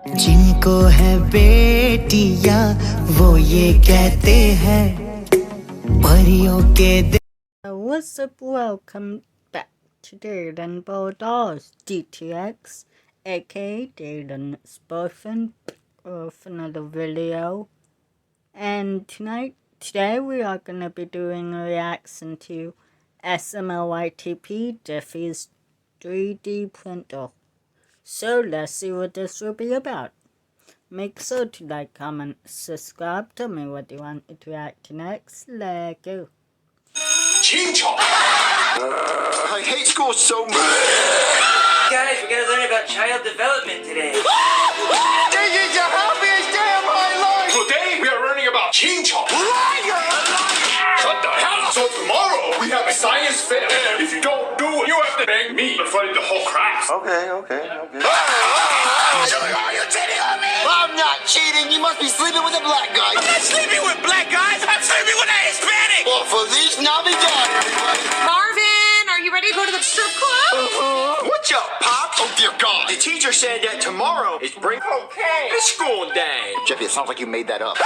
जिनको है बेटियां वो ये कहते हैं परियों के What's up? Welcome back to Dylan Bulldog's DTX, aka Dylan's boyfriend, with another video. And today we are gonna be doing a reaction to SML YTP, Jeffy's 3D printer. So let's see what this will be about. Make sure to like, comment, subscribe. Tell me what you want me to react to next. Let's go. I hate school so much. Guys, we're gonna learn about child development today. This is the happiest day of my life. Today we are learning about Chinchon. Liar! Shut the hell up! So tomorrow we have a science fair. And if you don't do it, you have to beg me in front of the whole class. Okay. Are you cheating on me? I'm not cheating. You must be sleeping with a black guy. I'm not sleeping with black guys. I'm sleeping with a Hispanic. Well, Feliz Navidad, everybody. Marvin, are you ready to go to the strip club? What's up, Pop? Oh, dear God. The teacher said that tomorrow is bring cocaine. It's school day. Jeffy, it sounds like you made that up.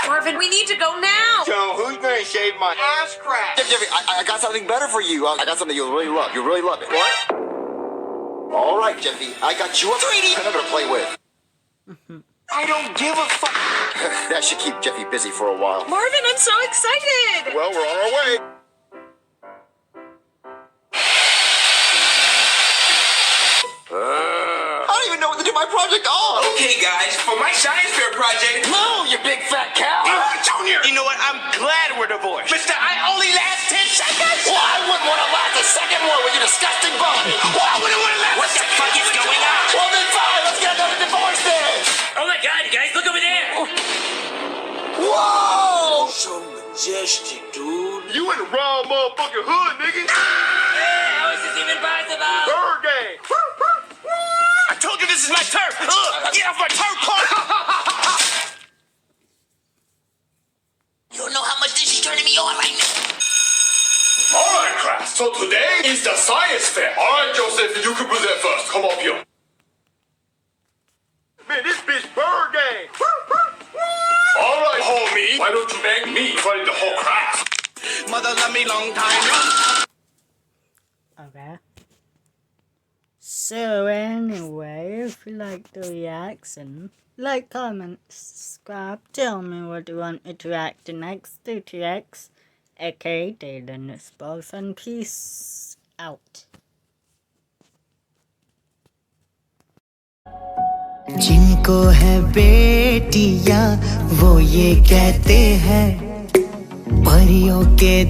Marvin, we need to go now. So, who's going to shave my ass crack? Jeffy, I got something better for you. I got something you'll really love. You'll really love it. What? All right, Jeffy. I got you a 3D printer to play with. I don't give a fuck. That should keep Jeffy busy for a while. Marvin, I'm so excited. Well, we're on our way. I don't even know what to do my project on. Okay, guys, for my science fair project. No, you big fat cow. Junior, you know what? I'm glad we're divorced. Mister, I only last 10 seconds. Well, I wouldn't want to last a second more with your disgusting body. Well, I wouldn't want to last. What the fuck is going on? Well, then fine. Let's get another divorce then. Oh my god, you guys, look over there. Whoa! So majestic, dude. You in the wrong motherfucking hood, nigga. How is this even possible? Bird game. I told you this is my turf. Get off my turf, Clark. You don't know how much this is turning me on right now. All right, class. So today is the science fair. All right, Joseph, you can present first. Come up here. Man, this bitch bird game. All right, homie. Why don't you beg me in front of the whole class? Mother love me long time. Okay. So anyway, if you like the reaction, like, comment, subscribe, tell me what you want me to react to next. DTX, aka Dylan's boyfriend. Peace out. जिनको है बेटियां वो ये कहते हैं परियों के